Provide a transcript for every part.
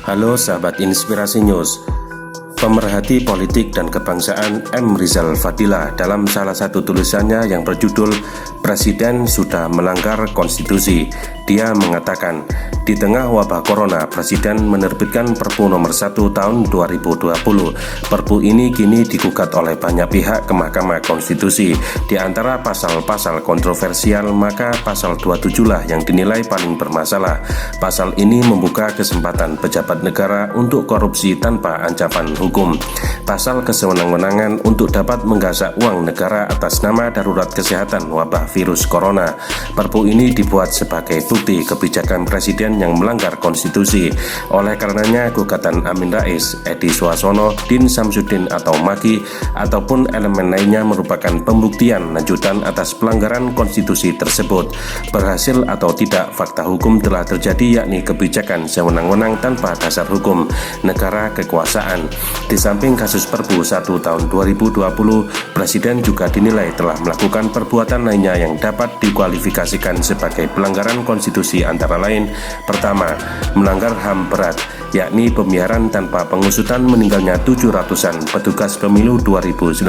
Halo sahabat Inspirasi News. Pemerhati politik dan kebangsaan M. Rizal Fadila dalam salah satu tulisannya yang berjudul "Presiden Sudah Melanggar Konstitusi", dia mengatakan, di tengah wabah corona, Presiden menerbitkan Perpu nomor 1 tahun 2020. Perpu ini kini digugat oleh banyak pihak ke Mahkamah Konstitusi. Di antara pasal-pasal kontroversial, maka pasal 27 lah yang dinilai paling bermasalah. Pasal ini membuka kesempatan pejabat negara untuk korupsi tanpa ancaman hukum. Pasal kesewenang-wenangan untuk dapat menggasak uang negara atas nama darurat kesehatan wabah virus corona. Perpu ini dibuat sebagai bukti kebijakan Presiden yang melanggar konstitusi. Oleh karenanya, gugatan Amin Rais, Edi Suarsono, Din Samsudin atau Maki ataupun elemen lainnya merupakan pembuktian lanjutan atas pelanggaran konstitusi tersebut. Berhasil atau tidak, fakta hukum telah terjadi, yakni kebijakan sewenang-wenang tanpa dasar hukum, negara kekuasaan. Di samping kasus Perpu 1 tahun 2020, Presiden juga dinilai telah melakukan perbuatan lainnya yang dapat dikualifikasikan sebagai pelanggaran konstitusi, antara lain: pertama, melanggar HAM berat, yakni pembiaran tanpa pengusutan meninggalnya 700-an petugas pemilu 2019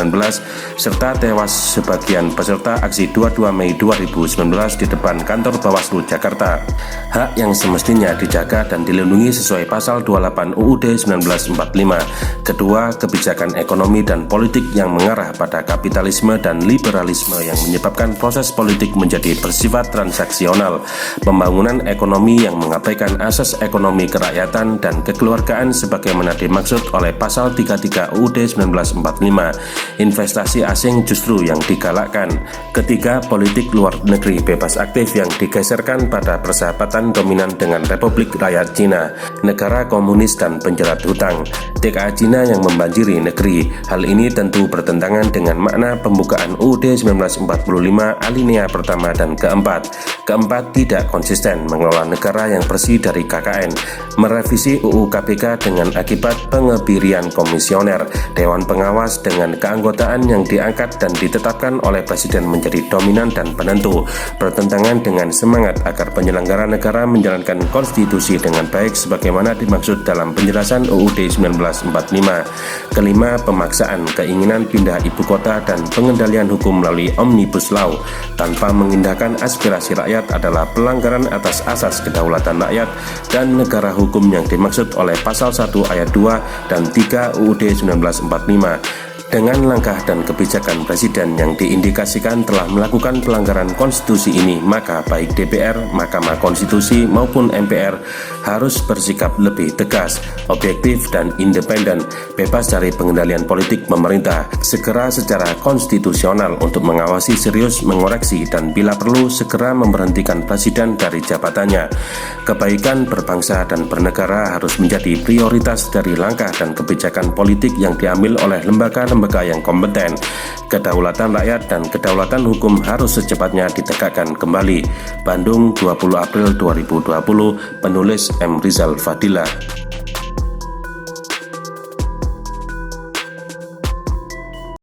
serta tewas sebagian peserta aksi 22 Mei 2019 di depan kantor Bawaslu Jakarta. Hak yang semestinya dijaga dan dilindungi sesuai pasal 28 UUD 1945. Kedua, kebijakan ekonomi dan politik yang mengarah pada kapitalisme dan liberalisme yang menyebabkan proses politik menjadi bersifat transaksional. Pembangunan ekonomi yang mengabaikan asas ekonomi kerakyatan dan kekeluargaan sebagaimana dimaksud oleh pasal 33 UUD 1945. Investasi asing justru yang digalakkan. Ketiga, politik luar negeri bebas aktif yang digeserkan pada persahabatan dominan dengan Republik Rakyat Cina, negara komunis dan penjerat hutang. TKA Cina yang membanjiri negeri. Hal ini tentu bertentangan dengan makna pembukaan UUD 1945 alinea pertama dan keempat. Keempat, tidak konsisten mengelola negara yang bersih dari KKN, merevisi UU KPK dengan akibat pengebirian komisioner, Dewan Pengawas dengan keanggotaan yang diangkat dan ditetapkan oleh Presiden menjadi dominan dan penentu, bertentangan dengan semangat agar penyelenggara negara menjalankan konstitusi dengan baik sebagaimana dimaksud dalam penjelasan UUD 1945. Kelima, pemaksaan keinginan pindah ibu kota dan pengendalian hukum melalui Omnibus Law tanpa mengindahkan aspirasi rakyat adalah pelanggaran atas asas kedaulatan rakyat dan negara hukum yang dimaksud oleh pasal 1 ayat 2 dan 3 UUD 1945. Dengan langkah dan kebijakan Presiden yang diindikasikan telah melakukan pelanggaran konstitusi ini, maka baik DPR, Mahkamah Konstitusi maupun MPR harus bersikap lebih tegas, objektif dan independen, bebas dari pengendalian politik pemerintah, segera secara konstitusional untuk mengawasi, serius mengoreksi, dan bila perlu segera memberhentikan Presiden dari jabatannya. Kebaikan berbangsa dan bernegara harus menjadi prioritas dari langkah dan kebijakan politik yang diambil oleh lembaga yang kompeten. Kedaulatan rakyat dan kedaulatan hukum harus secepatnya ditegakkan kembali. Bandung, 20 April 2020, penulis M. Rizal Fadila.